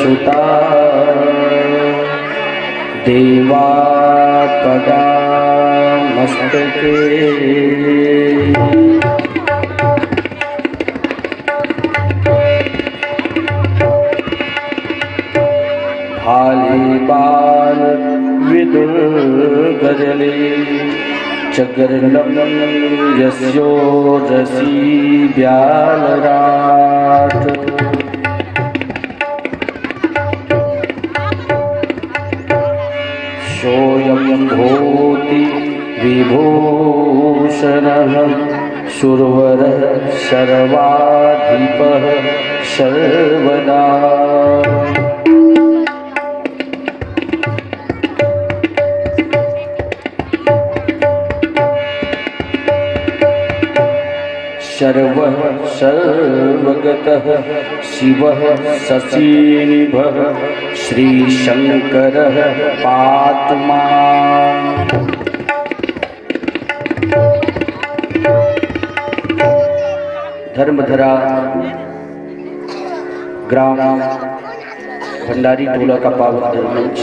सुता देवा पदा मस्तके भाले बाल विदुर गजले चगरलम यस्यो रसी ब्यालराट सोयं भूति विभूषणः सुरवरः सर्वाधिपः सर्वदा सर्वः सर्वगतः शिवः शशीनिभः श्रीशंकरः पातु माम्। धर्मधरा ग्राम भंडारी टोला का पावन धर्ममंच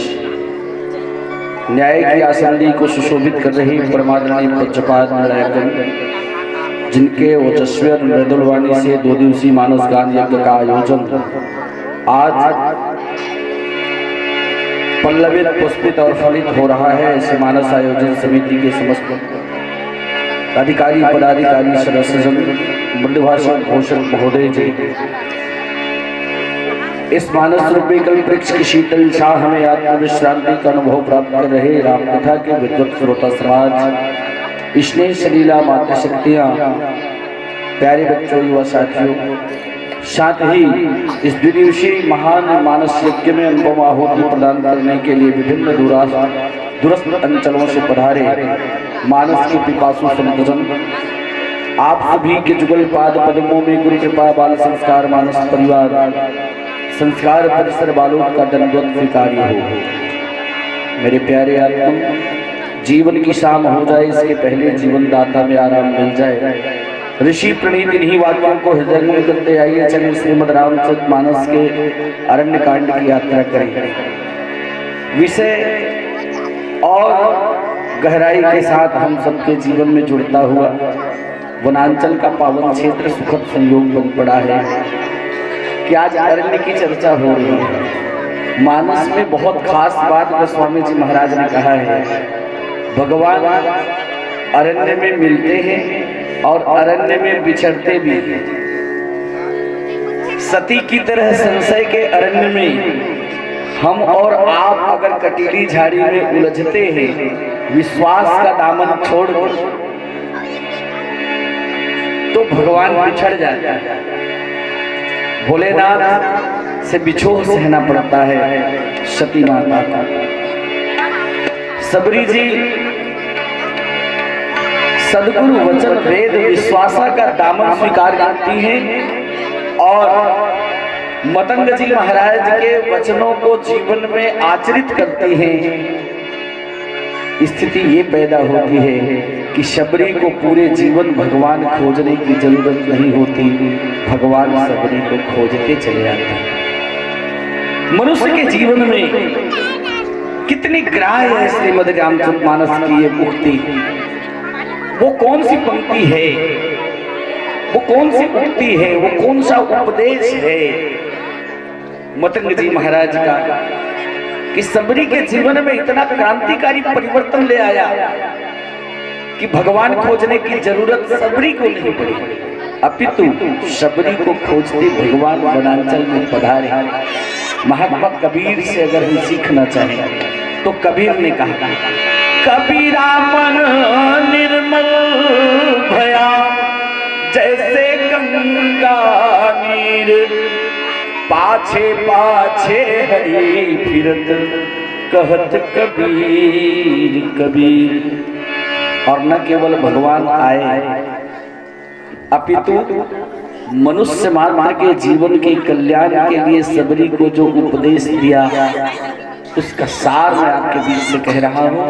न्याय की आसंदी को सुशोभित कर रही परमादरणीय पूज्यपाद नारायण जिनके ओजस्वी और मृदुल वाणी से 2 दिवसीय मानस गान यज्ञ का आयोजन आज पल्लवित पुष्पित और फलित हो रहा है। ऐसे मानस आयोजन समिति के समस्त अधिकारी पदाधिकारी सदस्यजन मृदुभाषण घोषक महोदय जी इस मानस रूपी कल वृक्ष की शीतल छाह हमें आत्म विश्रांति का अनुभव प्राप्त कर रहे रामकथा के विद्वत श्रोता समाज स्नेह सलीला मातृशक्तियाँ प्यारे बच्चों युवा साथियों साथ ही इस द्विदिवसीय महान मानस यज्ञ में अनुपम आहुति प्रदान करने के लिए विभिन्न दूरस्थ अंचलों से पधारे मानस के पिपासु संतजन आप सभी के जुगल पाद पद्मों में गुरु कृपा बाल संस्कार मानस परिवार संस्कार परिसर बालों का दंडवत स्वीकार्य हो। मेरे प्यारे आत्म जीवन की शाम हो जाए इसके पहले जीवन दाता में आराम मिल जाए। ऋषि प्रणीत इन्हीं वाक्यों को हृदय में करते आइए चलिए श्रीमद् रामचरित मानस के अरण्य कांड की यात्रा करें। विषय और गहराई के साथ हम सबके जीवन में जुड़ता हुआ वनांचल का पावन क्षेत्र सुखद संयोग बन पड़ा है कि आज अरण्य की चर्चा हो रही है। मानस में बहुत खास बात गोस्वामी जी महाराज ने कहा है, भगवान अरण्य में मिलते हैं और अरण्य में बिछड़ते भी हैं। सती की तरह संशय के अरण्य में हम और आप अगर कटीली झाड़ी में उलझते हैं विश्वास का दामन छोड़ तो भगवान बिछड़ जाता है। भोलेनाथ से बिछोह सहना पड़ता है सती माता का। सबरी जी सदगुरु वचन वेद विश्वासा का दामन स्वीकार करती हैं और मतंग जी महाराज के वचनों को जीवन में आचरित करती हैं। स्थिति ये पैदा होती है कि शबरी को पूरे जीवन भगवान खोजने की जरूरत नहीं होती, भगवान शबरी को खोजते चले जाते हैं। मनुष्य के जीवन में कितनी ग्राह्य है श्रीमद् रामचरित मानस की ये उक्ति। वो कौन सी पंक्ति है, वो कौन सी उक्ति है, वो कौन सा उपदेश है मतंग जी महाराज का कि शबरी के जीवन में इतना क्रांतिकारी परिवर्तन ले आया कि भगवान खोजने की जरूरत शबरी को नहीं पड़ी, अपितु शबरी को खोजते भगवान वनांचल में पधारे। महात्मा कबीर से अगर हम सीखना चाहें तो कबीर ने कहा, कबीरा मन निर्मल भया जैसे गंगा नीर, पाछे पाछे हरि फिरत कहत कबीर कबीर। और न केवल भगवान आए अपितु मनुष्य मात्र के जीवन के कल्याण के लिए शबरी को जो उपदेश दिया उसका सार मैं आपके बीच से कह रहा हूँ।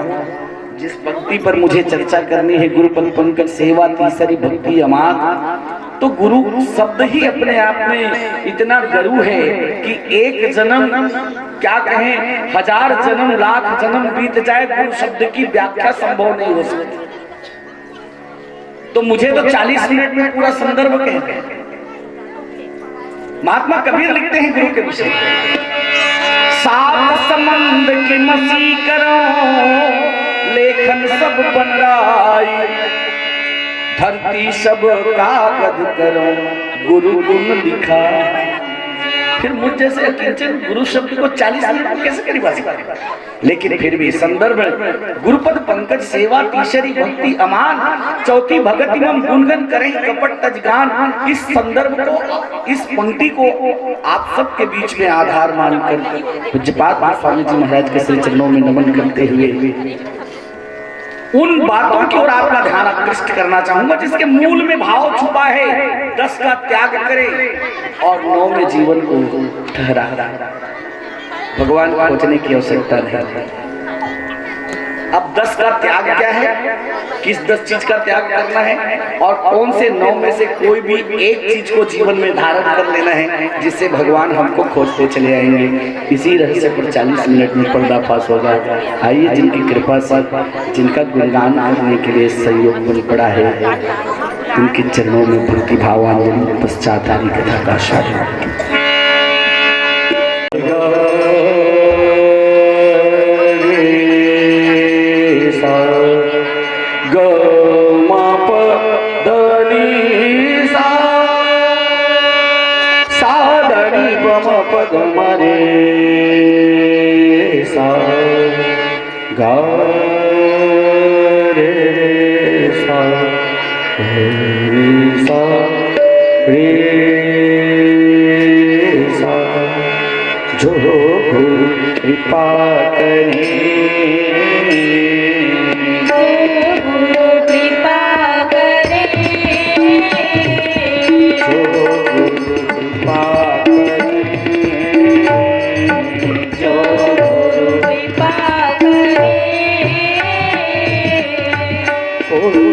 जिस भक्ति पर मुझे चर्चा करनी है, गुरुपद पंकज सेवा तीसरी भक्ति अमात, तो गुरु शब्द ही अपने आप में इतना गरु है कि एक जन्म क्या कहें, 1000 जन्म, लाख जन्म बीत जाए, गुरु शब्द की व्याख्या संभव नहीं हो सकती। तो मुझे तो 40 मिनट में पूरा संदर्भ कहते हैं। महात्मा कबीर लिखते हैं गुरु के विषय, सात संबंध के मसी करो, लेखन सब बनराई, धरती सब कागज करो, गुरु गुण लिखा। फिर मुझ जैसे अकिंचन गुरु शब्द को 40 मिनट में कैसे करी बात? लेकिन फिर भी संदर्भ, गुरुपद पंकज सेवा तीसरी भक्ति अमान, चौथी भगति मम गुणगन करें कपट तजगान। इस संदर्भ को, इस पंक्ति को आप सबके बीच में आधार मानकर पूज्यपाद स्वामी जी महाराज के श्री चरणों में नमन करते हुए उन बातों की ओर आपका ध्यान आकृष्ट करना चाहूंगा जिसके मूल में भाव छुपा है। 10 का त्याग करें और 9 में जीवन को ठहरा। भगवान को खोजने की आवश्यकता नहीं। अब 10 का त्याग क्या है, किस 10 चीज का त्याग करना है और कौन से 9 में से कोई भी एक चीज को जीवन में धारण कर लेना है जिससे भगवान हमको खोजते चले आएंगे। इसी रहस्य पर 40 मिनट में पर्दाफाश होगा। आइए जिनकी कृपा से, जिनका गुणगान करने के लिए सहयोग बन पड़ा है, उनके चरणों में भक्ति भावांजलि पश्चात हरि कथा का श्रवण। जो कृपा करे, जो कृपा करे, जो कृपा करे, जो कृपा करे, कोटि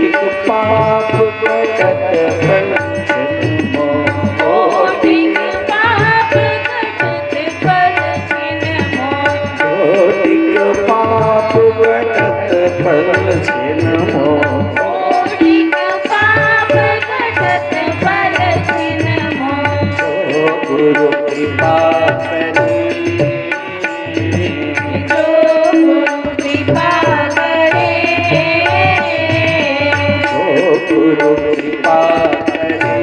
पाप कटत फल छिन्मो, कोटि पाप कटत फल छिन्मो, कोटि पाप कटत फल छिन्मो, कोटि पाप कटत फल छिन्मो, जो गुरु कृपा करे, जो गुरु कृपा करे, जो गुरु कृपा करे,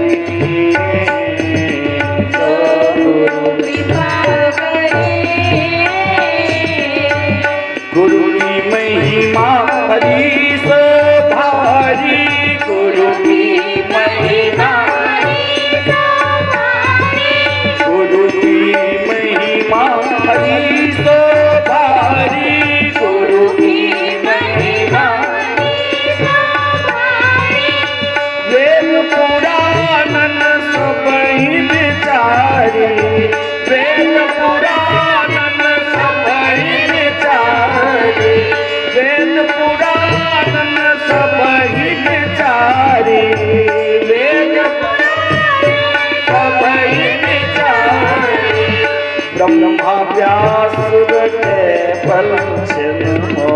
जो गुरु कृपा करे। गुरु की महिमा हरी सो भारी, गुरु की महिमा हरी सो भारी, गुरु की महिमा हरी सो भारी, गुरु की महिमा हरी सो भारी। वेद पुराणन सब ही विचारी, वेद पुराणन सब ही विचारी, वेद पुराणन सब ही विचारी, वेद पुराणन सब ही विचारी। ब्रह्मा व्यास रटे फल छिन्मो,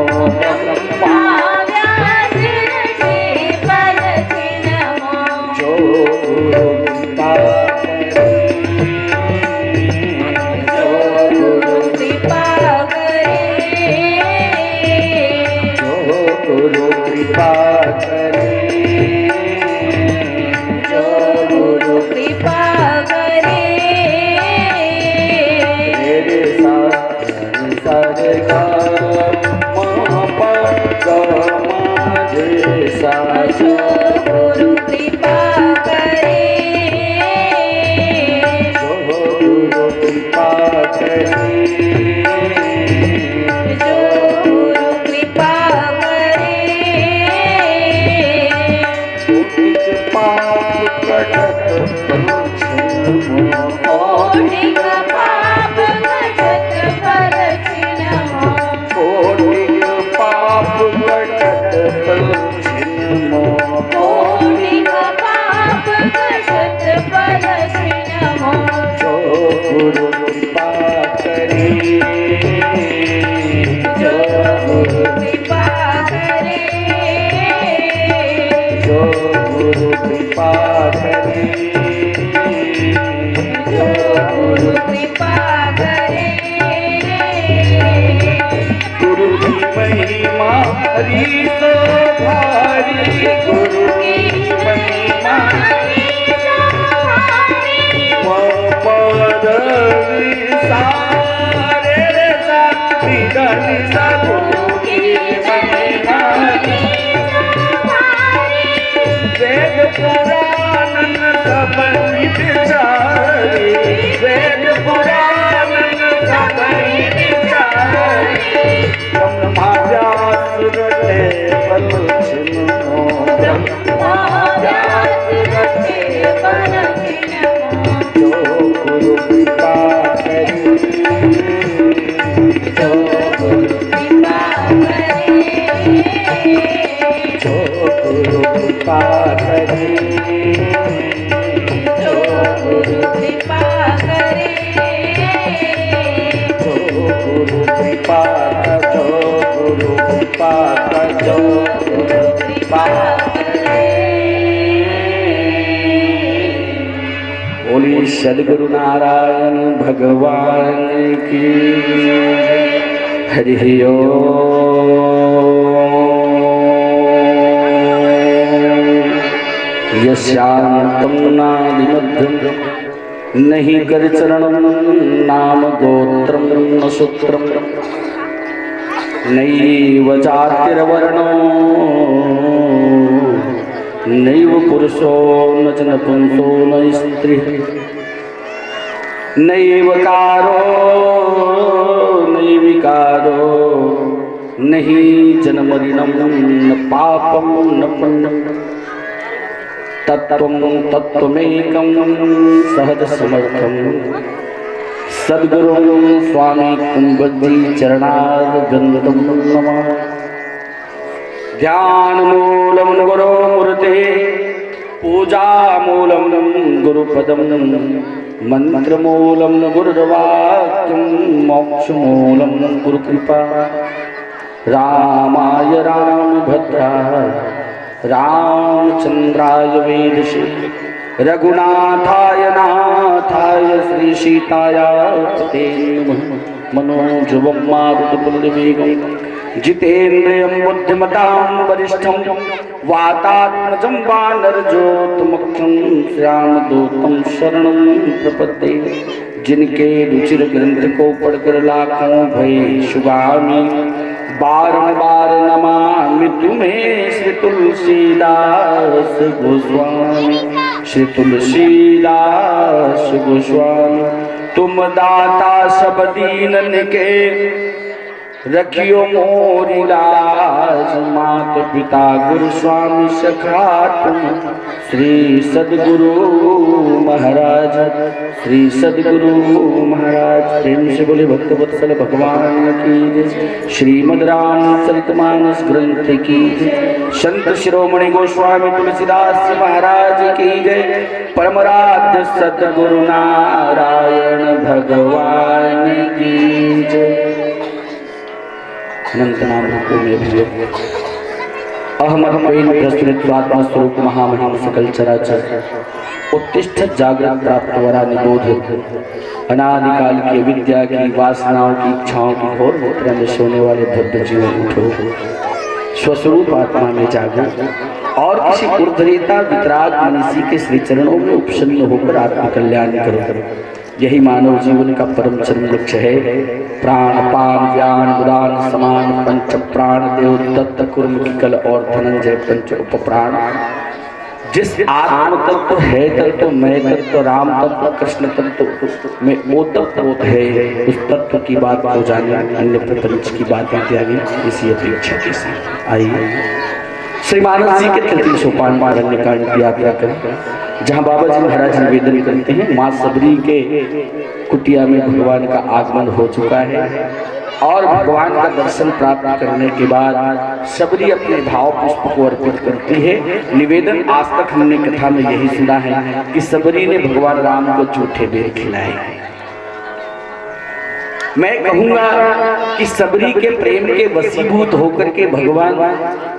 ब्रह्मा व्यास रटे फल छिन्मो, जो गुरु कृपा करे, जो गुरु कृपा करे, जो गुरु कृपा करे, जो गुरु कृपा करे। मेरे साथ सारे का जो गुरु कृपा करे, जो गुरु कृपा करे, जो गुरु कृपा करे। कोटि पाप कटत फल छिन्मो, कोटि पाप कटत फल छिन्मो, कोटि पाप कटत फल छिन्मो, कोटि पाप कटत हरी तो भारी गुरु की महिमा पद सारे सा गुरु की महिमा वेद पुराण सब विचारे वेद पुराण सब विचारे ब्रह्मा व्यास रटे पल छिन्नो ब्रह्मा व्यास रटे पल छिन्नो जो गुरु कृपा करे जो गुरु कृपा करे जो गुरु कृपा करे जो गुरु कृपा करे जो गुरु कृपा जो गुरु कृपा जो गुरु कृपा करे। बोली सद्गुरु नारायण भगवान की हरि ओम। यस्यान्तं नादिमध्यं नहीं कर चरणं नाम गोत्रं न सूत्रं नैव जातिर्वर्णो नैव पुरुषो न च नपुंसो न स्त्रिः नैव कारो नैविकारो नहि जन्मदिनं न पापं न पुण्यं तत्त्वं तत्त्वमेकं सहज समर्थं सद्गुरुं स्वामी कुंभजी चरणारविन्दं नमः। ध्यानमूलं गुरुमूर्ते पूजामूलं गुरुपदं मंत्रमूलं गुरुर्वाक्यं मोक्षमूलं गुरुकृपा रामाय रामभद्राय रामचंद्राय वेदसे रघुनाथाय नाथाय श्री सीताय ते मनोजवं मारुतपुल्लवेगं जितेन्द्रियं बुद्धिमतां वरिष्ठं वातात्मजं वानरजोतमुख्यं श्यामदूतं शरणं प्रपद्ये। जिनके रुचिर ग्रंथ को पढ़कर लाखों भय शुभामी बारंबार नमामि तुम्हें श्री तुलसीदास गोस्वामी श्री तुलसीदास गोस्वामी। तुम दाता सब दीनन के रखियो मोरी लाज मात पिता गुरु स्वामी सखा तुम श्री सद्गुरु महाराज श्री सद्गुरु महाराज। प्रेम से बोले भक्त वत्सल भगवान की श्रीमद् रामचरितमानस ग्रंथ की संत शिरोमणि गोस्वामी तुलसीदास महाराज की जय। परमराध्य सद्गुरु नारायण भगवान की जय। अनंत नाम रूपों में भी अहमद प्रस्तुत्वात्मा स्वरूप महामहिम सकल चराचर उत्तिष्ठ जागृत प्राप्त वरा निबोध अनादिकाल की विद्या की वासनाओं की इच्छाओं की घोर मुद्रा में सोने वाले भद्र जीवन उठो स्वस्वरूप आत्मा में जागो और किसी उर्धरेता वितराग मनीषी के श्री चरणों में उपसन्न होकर आत्म कल्याण करो। यही मानव जीवन का परम चरम लक्ष्य है। प्राण पान ज्ञान उदान समान पंच प्राण देव दत्त कुर्म कल और धनंजय पंच उप प्राण। जिस आत्म तत्व है तत्व मैं तत्व राम तत्व कृष्ण तत्व में ओतप्रोत है उस तत्व की बात को जाने अन्य प्रपंच की बातें त्यागी इसी अपेक्षा के साथ आइए श्री मानस जी के तृतीय सोपान अरण्य कांड की यात्रा करें जहाँ बाबा जी महाराज निवेदन करते हैं माँ सबरी के कुटिया में भगवान का आगमन हो चुका है और भगवान का दर्शन प्राप्त करने के बाद सबरी अपने भाव पुष्प को अर्पित करती है। निवेदन आज तक हमने कथा में यही सुना है कि सबरी ने भगवान राम को झूठे बेर खिलाए। मैं कहूंगा कि सबरी के प्रेम के वशीभूत होकर के भगवान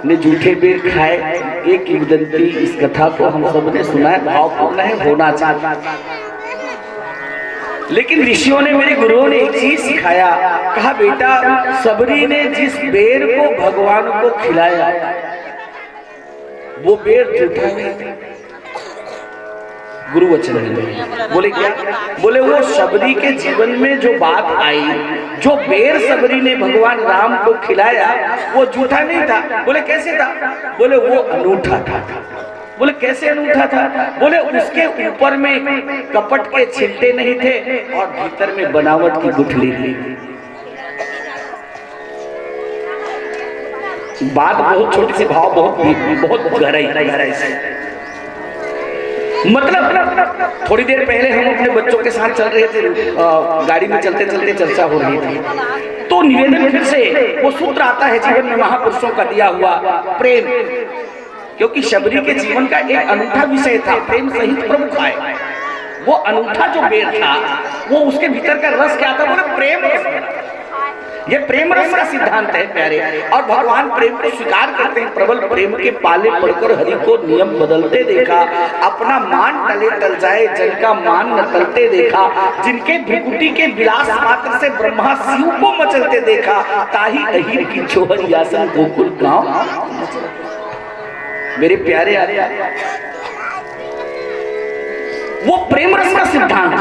ने झूठे बेर खाए। एक किंवदंती इस कथा को हम सब ने सुना है, भावपूर्ण है, होना चाहिए। लेकिन ऋषियों ने, मेरे गुरुओं ने एक चीज सिखाया, कहा बेटा सबरी ने जिस बेर को भगवान को खिलाया वो बेर झूठा है। गुरु वचन में बोले क्या? बोले वो सबरी के जीवन में जो बात आई, जो बेर सबरी ने भगवान राम को खिलाया वो झूठा नहीं था। बोले कैसे था? बोले वो अनूठा था। बोले कैसे अनूठा था? बोले उसके ऊपर में कपट के छिलटे नहीं थे और भीतर में बनावट की गुठली थी। बात बहुत छोटी सी, भाव बहुत गहराई से। मतलब थोड़ी देर पहले हम अपने बच्चों के साथ चल रहे थे, गाड़ी में चलते चलते चर्चा हो रही थी, तो निवेदन फिर से वो सूत्र आता है जीवन में महापुरुषों का दिया हुआ प्रेम, क्योंकि शबरी के जीवन का एक अनूठा विषय था, प्रेम सहित प्रमुख है। वो अनूठा जो बेर था वो उसके भीतर का रस क्या था? बोले प्रेम रस। ये प्रेम रस का सिद्धांत है प्यारे, और भगवान प्रेम को स्वीकार करते हैं। प्रबल प्रेम के पाले पड़कर हरि को नियम बदलते देखा, अपना मान टले टल जाए जन का मान न टलते देखा, जिनके भ्रिकुटी के विलास मात्र से ब्रह्मा शिव को मचलते देखा, ताही अहीर की छोहर यासन गोकुल गांव। मेरे प्यारे वो प्रेम रस का सिद्धांत।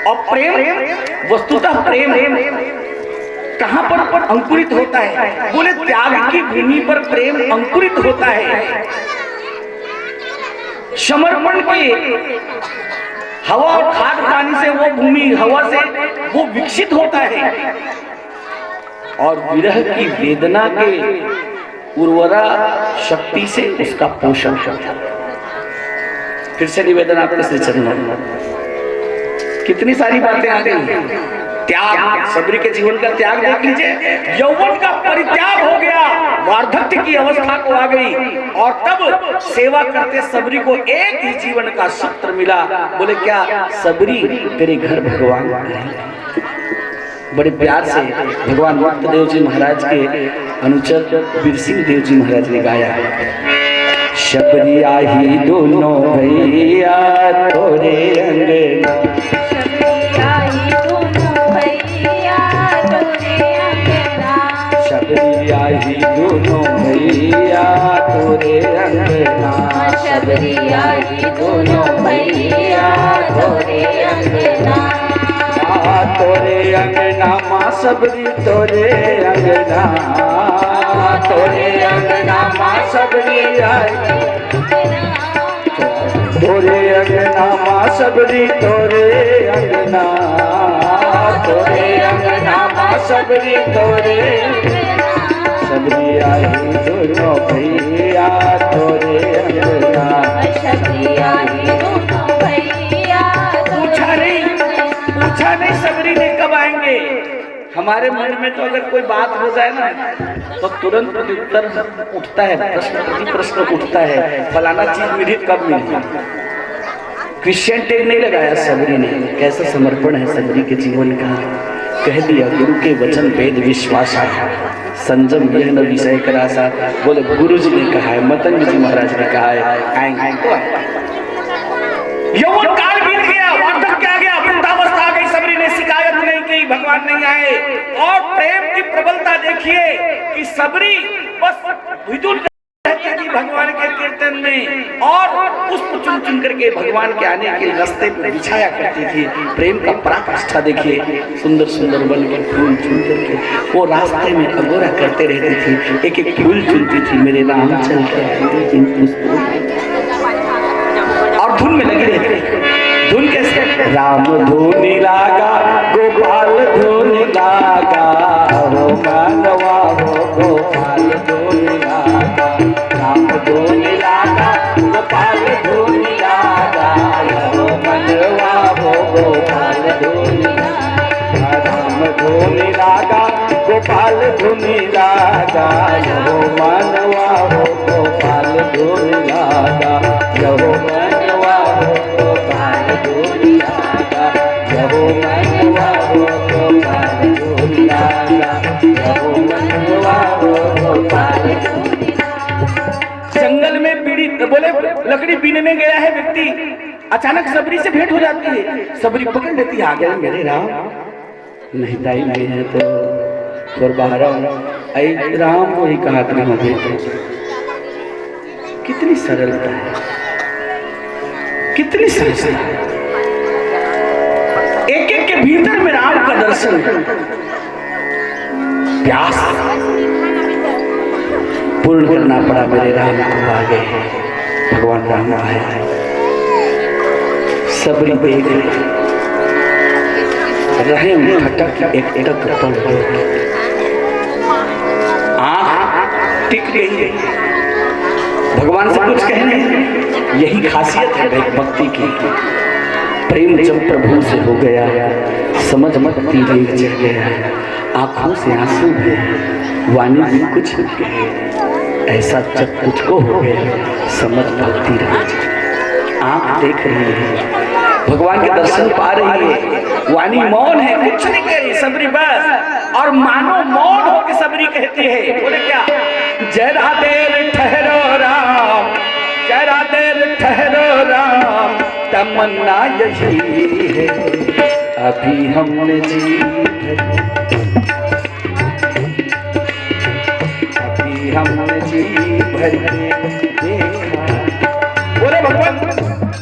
और प्रेम वस्तुतः प्रेम कहां पर अंकुरित होता है? बोले त्याग की भूमि पर प्रेम अंकुरित होता है। समर्पण की हवा और खाद पानी से वो भूमि, हवा से वो विकसित होता है, और विरह की वेदना के उर्वरा शक्ति से उसका पोषण होता है। फिर से निवेदन आपके श्री चरणों में। कितनी सारी बातें आ गई। त्याग, सबरी के जीवन का त्याग देख लीजिए। यौवन का परित्याग हो गया, वार्धक्य की अवस्था को आ गई, और तब सेवा करते सबरी को एक ही जीवन का सूत्र मिला। बोले क्या? सबरी तेरे घर भगवान बड़े प्यार से भगवान मुक्तदेव जी महाराज के अनुचर वीर सिंह देव जी महाराज ने गाया है। शबरी आई दोनों भैया तोरे अंगना, शबरी आई दोनों भैया तोरे अंगना, शबरी आई दोनों भैया तोरे अंगना, तोरे अंगना माँ सबरी तोरे अंगना, तोरे अंगना माँ सबरी आई, तोरे अंगना माँ सबरी तोरे अंगना, तोरे अंगना माँ सबरी तोरे, सबरी आई दोनों भैया तोरे अंगना, सबरी आई दोनों भैया। पूछा नहीं सबरी ने कब आएंगे। हमारे मन में तो अगर कोई बात हो जाए ना तो तुरंत प्रत्युत्तर उठता है, प्रश्न उठता है, फलाना चीज मिली कब मिली। क्रिश्चियन टैग नहीं लगाया सबरी ने। कैसा समर्पण है सबरी के जीवन का। कह दिया गुरु के वचन वेद विश्वास, संजम यह न विषय करासा। बोले गुरु जी ने कहा है, मतंग जी महाराज ने कहा है, यौवन काल बीत गया, वार्धक्य आ गया, वृद्धावस्था आ गई, सबरी ने शिकायत नहीं की, भगवान नहीं आए। और प्रेम की प्रबलता देखिए कि सबरी बस विदुर रहती थी भगवान के कीर्तन में, और पुष्प चुन चुन करके भगवान के आने के रास्ते पर बिछाया करती थी। प्रेम का पराकाष्ठा देखिए, सुंदर सुंदर बन के फूल चुन करके वो रास्ते में अगोरा करते रहती थी, एक एक फूल चुनती थी, मेरे राम चल के, और धुन में लगी रहती। धुन कैसे? राम धुनी लागा, गोपाल धुनी लागा, हो मानवा हो गोपाल धुनी लागा, राम धुनी लागा, गोपाल धुनी लागा, हो मनवा हो गोपाल धुनी लागा, राम धुनी लागा, गोपाल धुनी लागा, हो मनवा हो गोपाल धुनी लागा, हो मनवा हो गोपाल धुनी लागा, हो मनवा हो गोपाल धुनी लागा, हो मनवा हो गोपाल धुनी लागा। जंगल में बीड़ी बोले लकड़ी बीनने गया है व्यक्ति, अचानक सबरी से भेंट हो जाती है, सबरी पकड़ लेती है, आ गए मेरे राम। नहीं दाई नहीं है तो और बाहर आई राम को ही कहा हो बेटे। कितनी सरलता है, कितनी सरलता है। एक एक के भीतर में राम का दर्शन, प्यास पूर्ण करना पड़ा मेरे राम को। आ गए भगवान राम आए, सबरी देख रहे खटक एक टक पल आँख टिक गई। भगवान से कुछ कहने, यही खासियत है भक्ति की। प्रेम जब प्रभु से हो गया, समझ मत तीर जल गया, आंखों से आंसू है, वाणी भी कुछ कहे, ऐसा जब तुझको हो गया, समझ भक्ति रही। आंख देख रही है, भगवान के दर्शन पा रही है, वाणी मौन है, कुछ नहीं कह रही सबरी बस। और मानो मौन हो के सबरी कहती है, बोले क्या, जरा देर ठहरो राम, जरा देर ठहरो राम, तमन्ना यही है अभी हमने जी अभी हमने जी भर देखा। बोले भगवान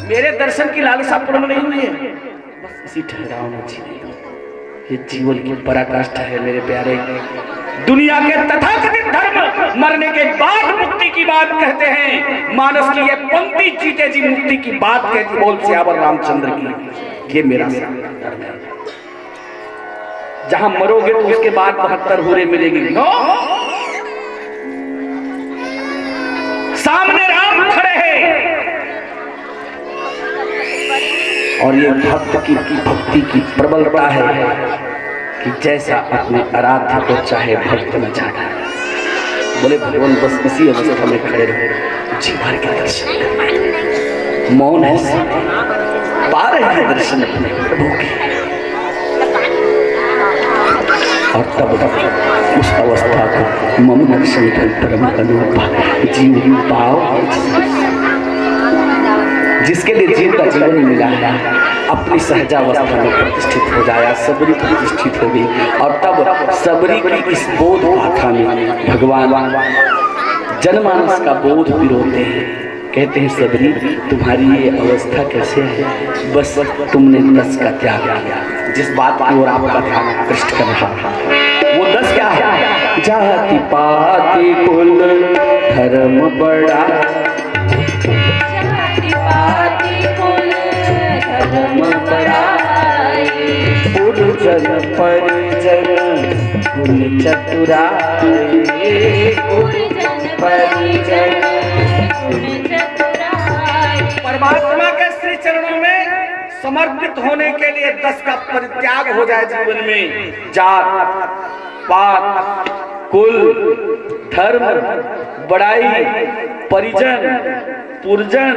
मेरे दर्शन की लालसा पूर्ण नहीं हुई है, बस इसी ठहराव में जी। ये जीवन की पराकाष्ठा है मेरे प्यारे। दुनिया के तथाकथित धर्म मरने के बाद मुक्ति की बात कहते हैं, मानस की ये पंक्ति जीते जी मुक्ति की बात कहती। बोल सियावर रामचंद्र की, ये मेरा धर्म है। जहां मरोगे तो उसके बाद 72 हुरे मिलेगी। नो, सामने राम खड़े हैं और ये भक्त की भक्ति की प्रबलता है कि जैसा अपने आराध्य को चाहे भक्त न जाना। बोले भगवान बस इसी अवस्था में खड़े रहे, जी भर के दर्शन, मौन है, पा रहे हैं दर्शन अपने प्रभु के। और तब उस अवस्था को मम दर्शन परम अनुपा जीव पाओ। जिसके लिए जीव का जीवन मिला है, अपनी सहजावस्था में प्रतिष्ठित हो जाया, सबरी प्रतिष्ठित हो गई। और तब सबरी की इस बोध गाथा में भगवान जनमानस का बोध पिरोते हैं, कहते हैं सबरी तुम्हारी ये अवस्था कैसे है, बस तुमने 10 का त्याग किया। जिस बात की ओर आपका ध्यान आकृष्ट कर रहा था वो 10 क्या है, जाति पाति कुल धर्म बड़ा, पुरजन परिजन गुण चतुराई, पुरजन परिजन गुण चतुराई। परमात्मा के श्री चरणों में समर्पित होने के लिए 10 का परित्याग हो जाए जीवन में। जात पात कुल धर्म बड़ाई परिजन पुरजन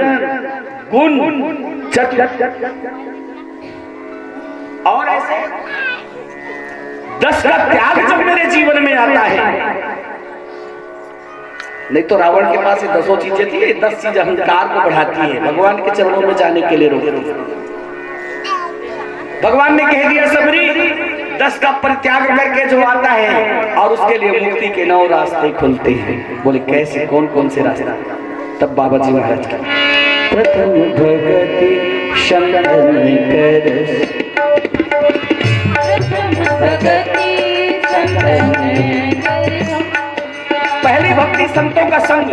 गुण और ऐसे 10 का त्याग जब मेरे जीवन में आता है। नहीं तो रावण के पास ये 10 चीजें थी, 10 चीज अहंकार को बढ़ाती है, भगवान के चरणों में जाने के लिए रोके। भगवान ने कह दिया सबरी 10 का परित्याग करके जो आता है और उसके लिए मुक्ति के 9 रास्ते खुलते हैं। बोले कैसे, कौन कौन से रास्ते? तब बाबा जी महाराज का प्रथम भगति शंकर कर, पहली भक्ति संतों का संग।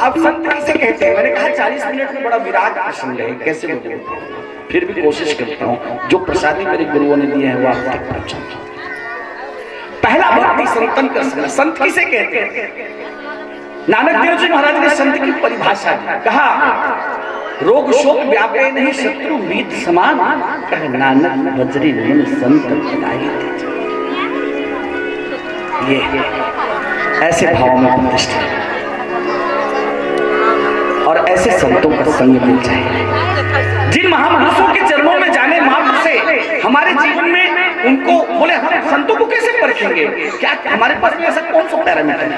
अब संत किसे कहते हैं? मैंने कहा 40 मिनट में बड़ा विराट प्रसंग है, कैसे बोलते, फिर भी कोशिश करता हूँ। जो प्रसादी मेरे गुरुओं ने दिए हैं वो आप तक पहुंचाऊं। पहला भक्ति संतन का संग। संत किसे कहते हैं? नानक देव जी महाराज ने संत की परिभाषा कहा, रोग शोक व्यापे नहीं शत्रु मीत समान, कहे नानक वज्री मन संत लगाई। ये ऐसे भाव में प्रतिष्ठित और ऐसे संतों का संग मिल जाए, जिन महापुरुषों के चरणों में जाने मात्र से हमारे जीवन में उनको। बोले हम संतों को कैसे परखेंगे? क्या हमारे पास में ऐसा कौन सा पैरामीटर है?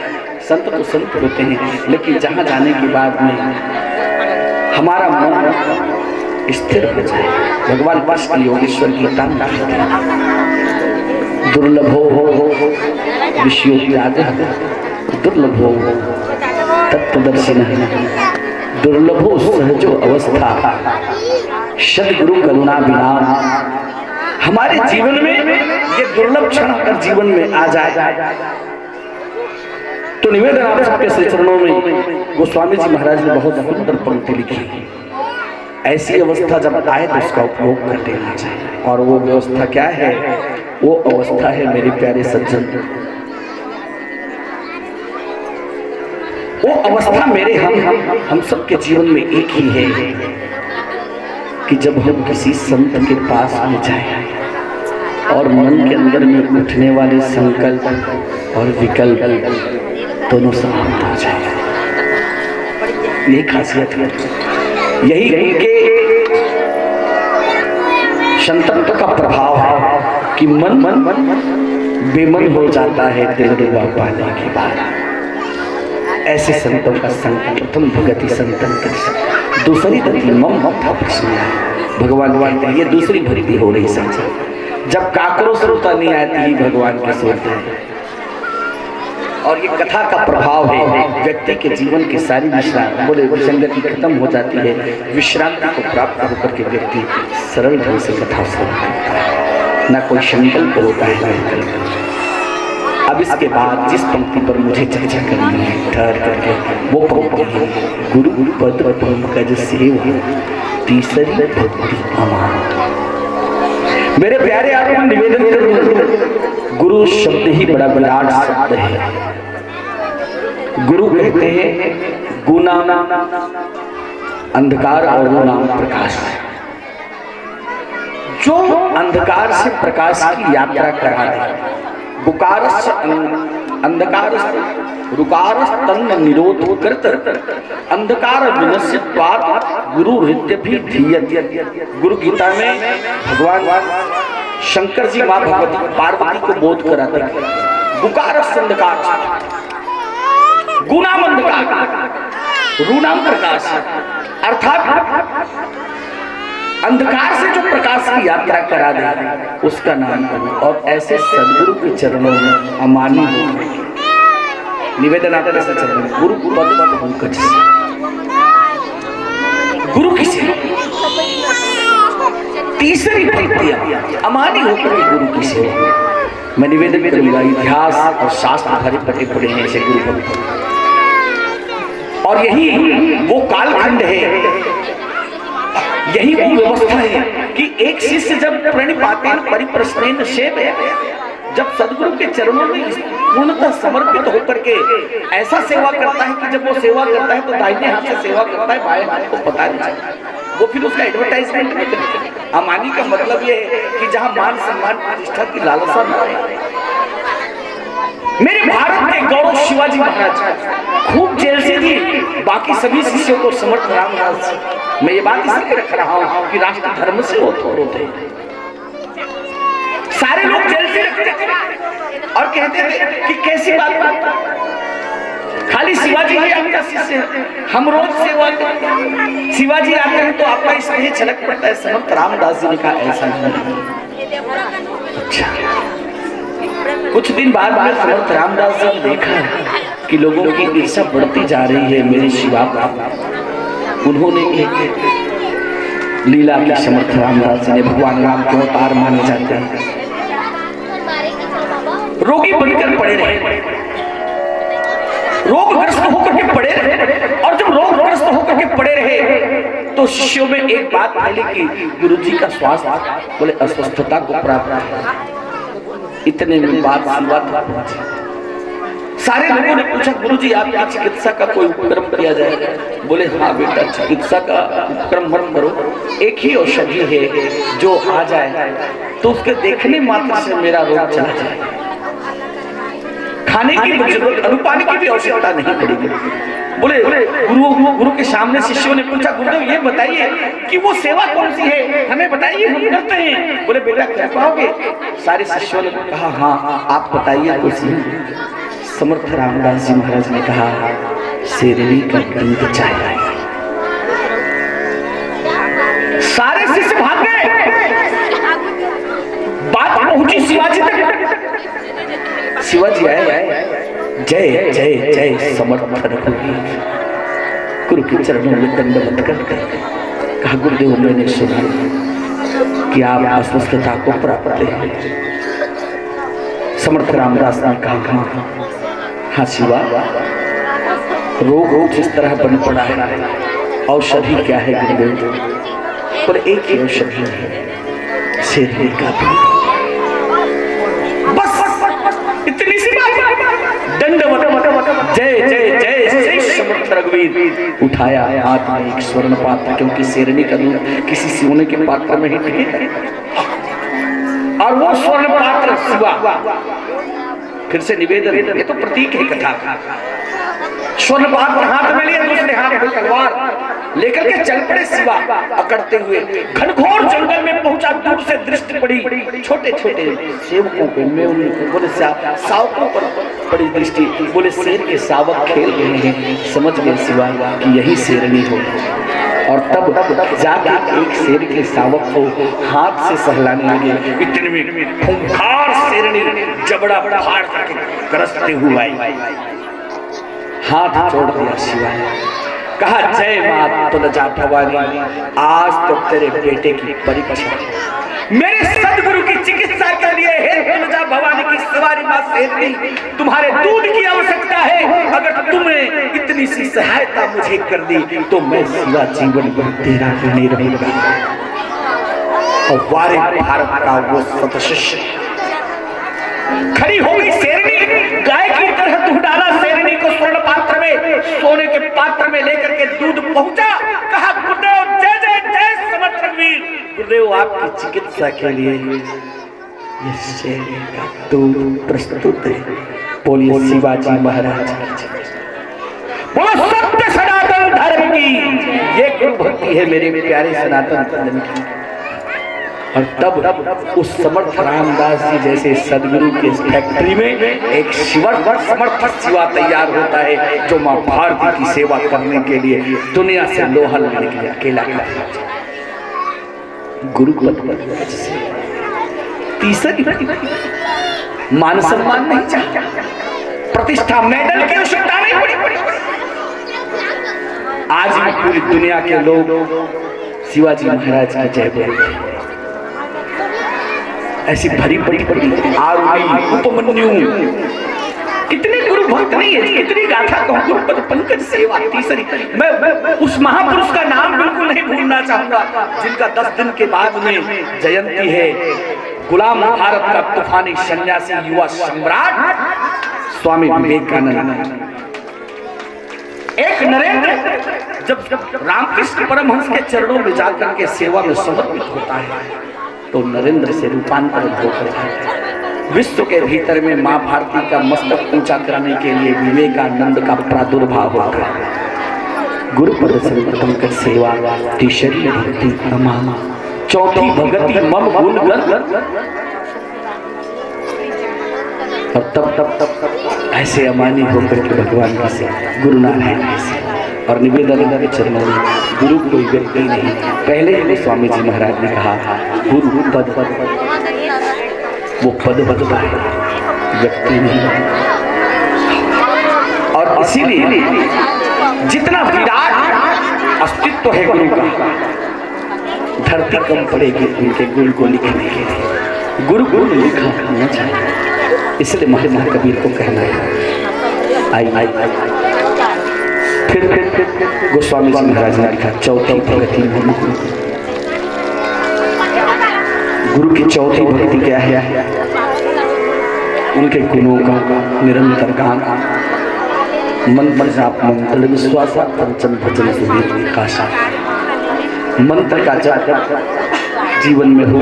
संत तो संत होते हैं, लेकिन जहां जाने के बाद में हमारा मन स्थिर हो जाए। भगवान कृष्ण योगेश्वर की तान दुर्लभो विषयो त्याग दुर्लभो तत्वदर्शिनः दुर्लभो सहजो अवस्था सद्गुरु करुणा बिना। हमारे जीवन में ये दुर्लभ क्षण अगर जीवन में आ जाए तो निवेदन आप सबके श्री चरणों में गोस्वामी जी महाराज ने बहुत सुंदर पंक्ति लिखी। ऐसी अवस्था जब आए तो उसका उपयोग कर लेना चाहिए। और वो व्यवस्था क्या है? वो अवस्था है मेरे प्यारे सज्जन, वो अवस्था मेरे हम सबके जीवन में एक ही है कि जब हम किसी संत के पास में जाए और मन के अंदर में उठने वाले संकल्प और विकल्प दोनों समाप्त हो जाए। यही खासियत है, यही उनके संतत्व का प्रभाव है कि मन बेमन हो जाता है दिलरुबा पाने के बाद। ऐसे संतों का संकल्प प्रथम भगति संतन कर दूसरी गति मम था प्रश्न। भगवान कहते हैं ये दूसरी भक्ति हो रही समझ। जब काकरो श्रोता नहीं आती ही भगवान के सोते हैं। और ये कथा का प्रभाव है, व्यक्ति के जीवन की सारी विश्रांति बोले विसंगति खत्म हो जाती है। विश्रांति को प्राप्त होकर के व्यक्ति सरल ढंग से कथा सुनता है, न कोई संकल्प होता है न विकल्प। अब इसके बाद जिस पंक्ति पर मुझे चर्चा करनी है ठहर करके वो पंक्ति है गुरु पद पंकज सेवा तीसरी भक्ति अमान। मेरे प्यारे आप मैं निवेदन करूं, गुरु शब्द ही बड़ा विराट शब्द है। गुरु कहते हैं गुना अंधकार और नाम प्रकाश। जो अंधकार से प्रकाश की यात्रा करा दे, बुकारस्य अंधकारस्य रुकारस्तन्न निरोध करत अंधकार विनश्यत्वात् गुरु हृदयभि धीयते। गुरु गीता में भगवान शंकर जी मां भगवती पार्वती को बोध कराते हैं बुकारस्य अंधकार गुणाम अंधकार रूणाम प्रकाश। अर्थात अंधकार से जो प्रकाश की यात्रा करा दे उसका नाम गुरु। और ऐसे सदगुरु के चरणों में अमानी निवेदन आता है चरणों गुरु पद पंकज। गुरु किसे तीसरी भक्ति अमानी होकर के गुरु किसे। मैं निवेदन करूंगा इतिहास और शास्त्र भरे पटे पड़े हैं ऐसे गुरु भक्त। और यही वो कालखंड है, यही वो व्यवस्था है कि एक शिष्य जब प्रणिपातेन परिप्रश्नेन सेवे, जब सदगुरु के चरणों में पूर्णतः समर्पित होकर के ऐसा सेवा करता है कि जब वो सेवा करता है तो दाहिने हाथ से सेवा करता है, बाएं हाथ को पता नहीं चलता। वो फिर उसका एडवर्टाइजमेंट नहीं करता। अमानी का मतलब ये है कि जहां मान सम्मान प्रतिष्ठा की लालसा न रहे। मेरे भारत के गौरव शिवाजी महाराज खूब जेल से थी, बाकी सभी शिष्यों को समर्थ रामदास। मैं ये बात इसलिए रख रहा हूं कि राष्ट्र धर्म से होते सारे लोग जेल से रखते थे और कहते थे कि कैसी बात, खाली शिवाजी ही आपका शिष्य है, हम रोज सेवा करते हैं, शिवाजी आते हैं तो आपका स्नेह छलक पड़ता है। समर्थ रामदास जी ने कहा ऐसा नहीं। अच्छा, कुछ दिन बाद में समर्थ रामदास जी ने देखा कि लोगों की ईर्ष्या बढ़ती जा रही है मेरे शिवा का। उन्होंने एक लीला की समर्थ रामदास जी ने, भगवान राम के अवतार माने जाते हैं, रोगी बनकर पड़े रहे, रोगग्रस्त होकर के पड़े रहे। और जब रोगग्रस्त होकर के पड़े रहे तो शिष्यों में एक बात फैली कि गुरुजी का स्वास्थ्य बोले अस्वस्थता को प्राप्त है। इतने में बात सारे लोगों ने पूछा गुरुजी आपकी चिकित्सा का कोई उपक्रम किया जाएगा? बोले हाँ बेटा, चिकित्सा का उपक्रम मत करो, एक ही औषधि है जो आ जाए तो उसके देखने मात्र से मेरा रोग चला जाए, खाने की जरूरत अनुपाने की भी आवश्यकता नहीं पड़ेगी। बोले गुरु के सामने शिष्यों ने पूछा गुरुदेव ये बताइए कि वो सेवा कौन सी है, हमें बताइए, हम करते हैं। बोले बेटा कर पाओगे? सारे शिष्यों ने कहा हाँ आप बताइए तो सही। समर्थ रामदास जी महाराज ने कहा शेरनी का दूध चाहिए। शिवाजी आए, जय जय जय समर्थ रघुवीर, गुरु के चरणों में दंडवत करके कहा, गुरुदेव मैंने सुना कि आप अस्वस्थता को प्राप्त हैं। समर्थ रामदास ने कहा, हाँ शिवा, रोग जिस तरह बन पड़ा है, औषधि क्या है गुरुदेव? पर एक ही औषधि है, शेरनी का दूध। बस इतनी सी बात। दंडवत जय जय जय जय समर्थ रघुवीर। उठाया हाथ में एक स्वर्ण पात्र, क्योंकि शेरनी का दूध किसी सोने के पात्र में ही नहीं है, और वो स्वर्ण पात्र शिवा, फिर से निवेदन, ये तो प्रतीक है कथा का। स्वर्ण पात्र हाथ में लिया, दूसरे हाथ में तलवार लेकर के चल पड़े शिवा, अकड़ते हुए घनघोर जंगल में पहुंचा। दूर से दृष्टि पड़ी छोटे छोटे सेवकों पे, मैं उन्हें बोले सावकों पर पड़ी दृष्टि, बोले शेर के सावक खेल रहे हैं। समझ गए शिवा कि यही शेरनी हो, और तब जाके एक शेर के सावक को हाथ से सहलाने लगे। इतने में खूंखार शेरनी जबड़ा फाड़ करके गरजते हुए आई, हाथ जोड़ दिया शिवा, कहा, जय मां तुलजा भवानी, आज तो तेरे बेटे की परीक्षा, मेरे सदगुरु की चिकित्सा के लिए हे तुलजा भवानी की सवारी मां शेरनी, तुम्हारे दूध की आवश्यकता है। अगर तुमने इतनी सी सहायता मुझे कर दी तो मैं शिवा जीवन भर तेरा ऋणी रहूंगा। और वारे भारत का वो सत शिष्य खड़ी हो गई शेरनी, गाय की तरह दूध डाला शेरनी को स्वर्ण पात्र में, सोने के पात्र में लेकर के दूध पहुंचा। कहा, गुरुदेव जय जय जय समर्थ रघुवीर, गुरुदेव आपकी चिकित्सा के लिए ये शेरनी का दूध प्रस्तुत है। बोलिए शिवाजी महाराज की, बोलो सत्य सनातन धर्म की। ये गुरु भक्ति है मेरे प्यारे सनातन धर्म की। और तब उस समर्थ रामदास जी जैसे सदगुरु के फैक्ट्री में एक समर्थ शिवा तैयार होता है, जो मां भारती की सेवा करने के लिए दुनिया से लोहा लेने के लिए अकेला करता है। गुरु पद से तीसरी मान सम्मान नहीं चाहिए, प्रतिष्ठा मेडल की आवश्यकता नहीं पड़ी। आज भी पूरी दुनिया के लोग शिवाजी महाराज की जय बोलते हैं। ऐसी भरी बड़ी आरुणि उपमन्यु, कितने गुरु भक्त नहीं है, कितनी गाथा कहूं, गुरुपद पंकज सेवा तीसरी। मैं उस महापुरुष का नाम बिल्कुल नहीं भूलना चाहूंगा, जिनका 10 दिन के बाद में जयंती है। गुलाम भारत का तूफानी सन्यासी युवा सम्राट स्वामी विवेकानंद। एक नरेंद्र जब रामकृष्ण परमहंस के चरणों में जाकर के सेवा में समर्पित होता है, तो नरेंद्र से रूपांतरित होकर विश्व के भीतर में मां भारती का मस्तक ऊंचा कराने के लिए विवेकानंद का प्रादुर्भाव होता है। गुरुपद संप्रतम कर सेवा, तीसरी भक्ति अमामा, चौथी भगति मम गुण गण। और तब ऐसे अमानी होकर के भगवान की सेवा, गुरु नारायण की सेवा। और निवेदन के चरणों में गुरु कोई व्यक्ति नहीं, पहले ही स्वामी जी महाराज ने कहा, गुरु पद वो पद बदता है, व्यक्ति नहीं। और इसीलिए जितना विराट अस्तित्व है गुरु का, धरती कम पड़ेगी उनके गुण को लिखने के लिए। गुरु गुण लिखा करना चाहिए, इसलिए महात्मा कबीर को कहना है। आई फिर गोस्वामी जी महाराज ने लिखा, चौथी भक्ति गुरु की चौथी भक्ति क्या है? उनके गुणों का निरंतर गान, मन पर जाप मंत्र विश्वास पंचम भजन सुधीर विकासा। मंत्र का जाप जीवन में हो,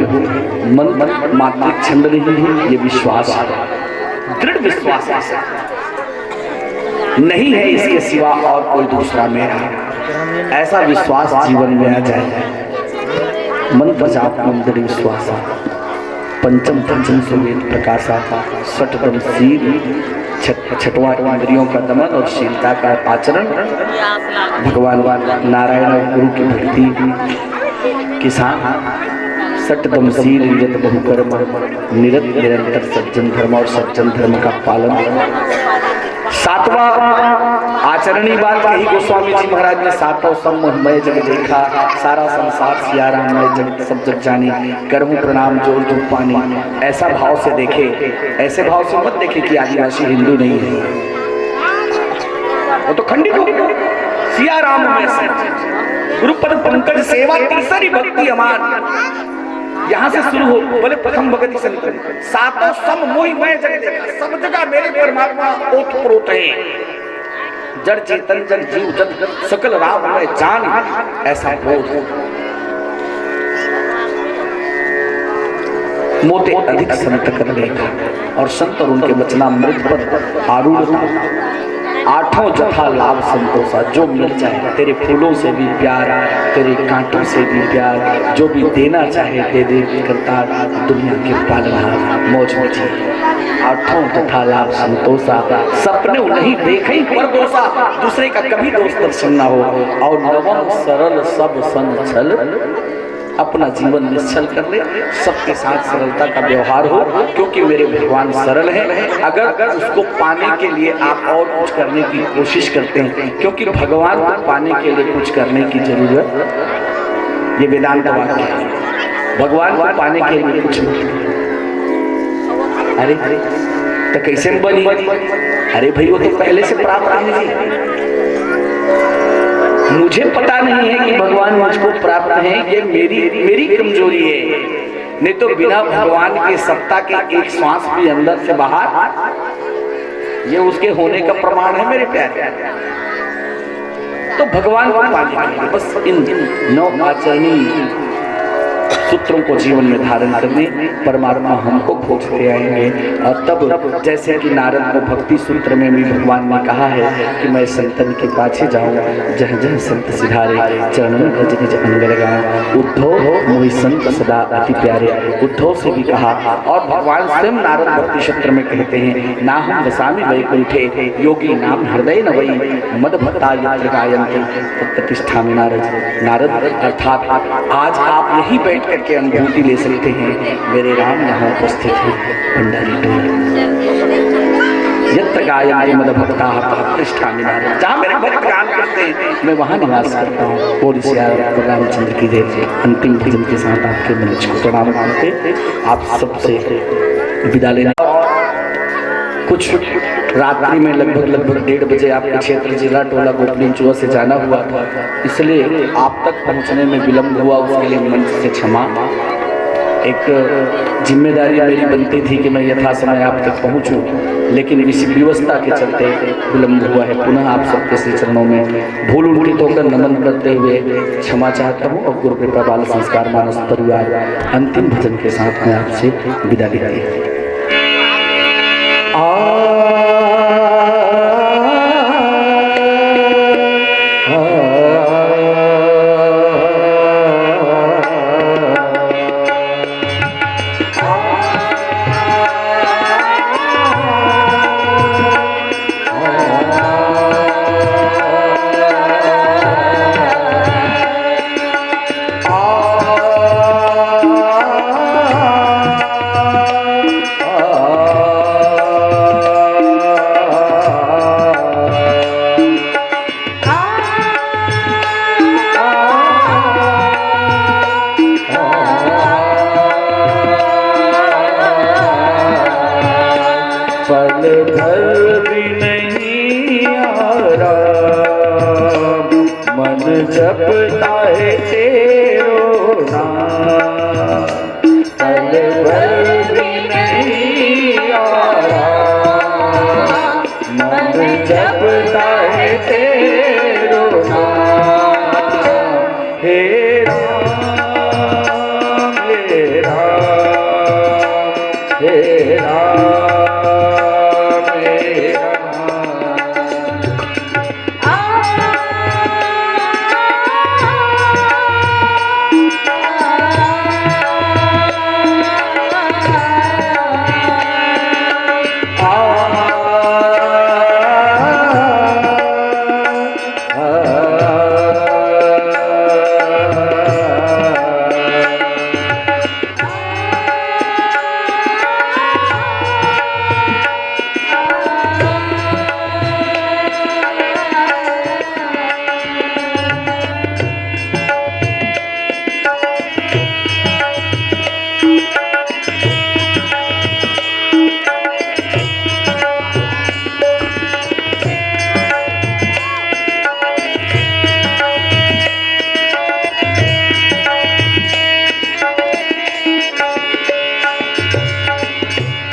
मन मात्र छंद नहीं है, ये विश्वास, दृढ़ विश्वास नहीं है इसके सिवा और कोई दूसरा मेरा, ऐसा विश्वास जीवन में आ जाए। मंत्र जाप मंत्र विश्वास, पंचम भजन सुवेद प्रकाशा, सठदम शील, छठवां इंद्रियों का दमन और शीलता का आचरण, भगवान नारायण और गुरु की भक्ति के साथ सटदमशील निरत बहुकर्म निरत निरंतर सज्जन धर्म और सज्जन धर्म का पालन। सातवां आचरणीय बात कही गोस्वामी जी महाराज ने, सातों सम्मोहमय जग देखा, सारा संसार सिया राममय जगत सब जग जानी, करहूं प्रणाम जोर जो पानी। ऐसा भाव से देखे, ऐसे भाव से मत देखे कि आदिवासी हिंदू नहीं है, वो तो खंडित हो गया। सिया राममय से गुरुपद पंकज सेवा तीसरी भक्ति हमार, यहां से शुरू हो। बोले प्रथम भगति संतन, सातों सम मोहि मैं जग देखा, सब जगह मेरे परमात्मा ओतप्रोत है। जड़ चेतन जन जीव जग सकल राम मैं जान, ऐसा बोध मोते अधिक संत कर लेखा। और संत और उनके वचनामृत पर आरूढ़ आठों जथा लाभ संतोषा, जो मिल जाए तेरे फूलों से भी प्यार, तेरे कांटों से भी प्यार, जो भी देना चाहे दे दे करतार, दुनिया के पालनहार मौज मची। आठों जथा लाभ संतोषा, सपने नहीं देखे पर दोषा, दूसरे का कभी दोष दर्शन ना हो। और नवम सरल सब संग छल, अपना जीवन निश्चल कर ले, सबके साथ सरलता का व्यवहार हो, क्योंकि मेरे भगवान सरल हैं। अगर उसको पाने के लिए आप और कुछ करने की कोशिश करते हैं, क्योंकि भगवान को पाने के लिए कुछ करने की जरूरत, ये वेदांत वाक्य है, भगवान को पाने के लिए कुछ नहीं। अरे तो कैसे बनी? अरे भाई वो तो पहले से प्राप्त है। मुझे पता नहीं है कि भगवान मुझको प्राप्त है, ये मेरी कमजोरी है। नहीं तो बिना भगवान के सत्ता के एक श्वास भी अंदर से बाहर, ये उसके होने का प्रमाण है मेरे प्यारे। तो भगवान को पाने के लिए बस इन 9 आचरणीय सूत्रों को जीवन में धारण करने परमात्मा हमको खोजते आएंगे। और तब जैसे कि नारद को भक्ति सूत्र में भी भगवान ने कहा है कि मैं संतन के पाछे जाऊं, जह जह संत सिधारे, चरणों में निज निज अंग लगाऊं। उद्धव मोहि संत सदा अति प्यारे, उद्धव से भी कहा। और भगवान स्वयं नारद भक्ति सूत्र में कहते हैं, ना हम वसामि वैकुंठे योगी नाम हृदय न वै, मद भक्ता यत्र गायन्ति तत्तिष्ठा में नारद। नारद अर्थात आज आप यही बैठ करके अनुभूति ले सकते हैं, मेरे राम यहाँ उपस्थित है भंडारी टोली। यत्र गायन्ति मद भक्ता तत्तिष्ठा में नारद, जहाँ मेरे भक्त गान करते हैं मैं वहाँ निवास करता हूँ। और इस रामचंद्र की जय। अंतिम भजन के साथ आपके मंच को प्रणाम करते आप सबसे विदा लेना। कुछ रात्रि में लगभग 1:30 बजे आपके क्षेत्र जिला टोला गोपनीय चुआ से जाना हुआ था, इसलिए आप तक पहुंचने में विलम्ब हुआ, उसके लिए मंच से क्षमा। एक जिम्मेदारी मेरी बनती थी कि मैं यथा समय आप तक पहुंचूं, लेकिन इसी व्यवस्था के चलते विलम्ब हुआ है। पुनः आप सबके श्री चरणों में भूल उल्टित होकर नमन करते हुए क्षमा चाहता हूँ। और गुरु कृपा बाल संस्कार मानस परिवार अंतिम भजन के साथ में आपसे विदा लेती है। जपता है तेरो नाम, पल भर भी नहीं आ रहा। मन जपता है तेरो नाम, हे राम हे राम हे राम।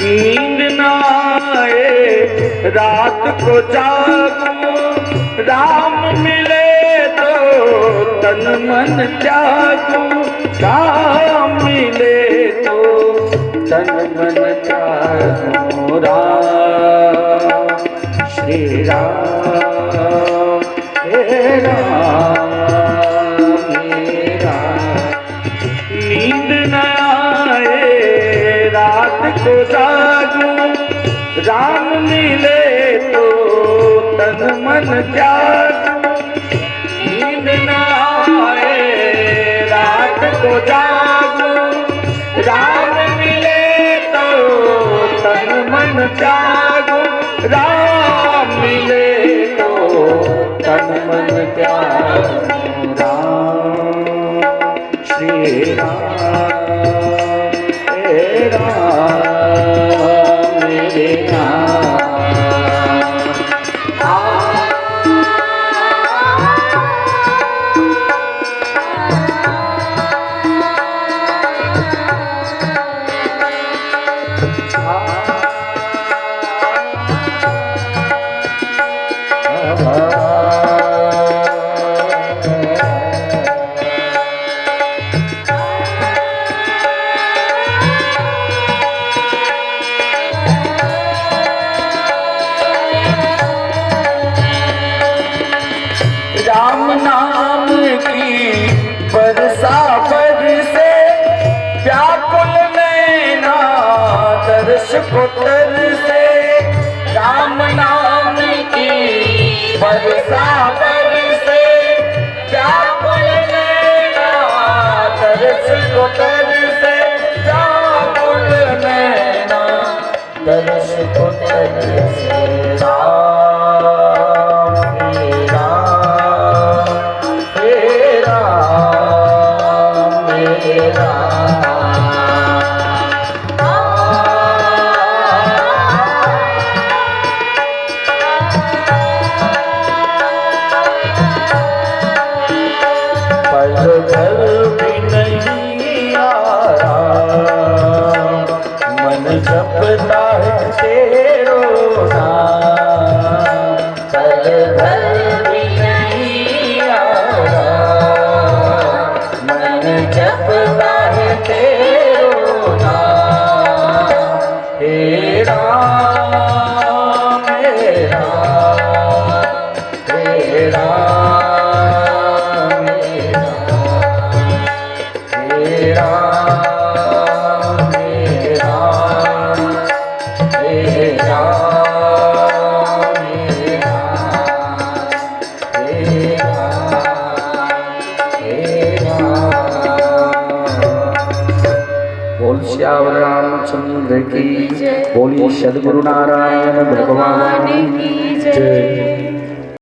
नींद ना आए रात को जागूं, राम मिले तो तन मन त्यागूं, राम मिले तो तन मन त्यागूं। राम श्री राम हे राम नींद न आए रात को जागूं, राम मिले तो तन मन त्यागूं। नींद न आए रात को जागूं, राम मिले तो तन मन त्यागूं, राम मिले तो तन मन त्यागूं। राम श्री राम हे राम मेरे राम। राम नाम की बरसा बरसे, व्याकुल नैना दर्श को तरसे। राम नाम की बरसा बरसे, व्याकुल नैना दर्श को तरसे। व्याकुल नैना दर्श को तरसे। पल भर भी नहीं आया मन जपता है तेरो नाम। पल भर भी नहीं आया मन जपता है तेरो नाम। हे राम हे राम हे राम हे राम हे राम हे राम हे राम। बोल श्याम रामचंद्र की, बोली सद्गुरु नारायण भगवान की।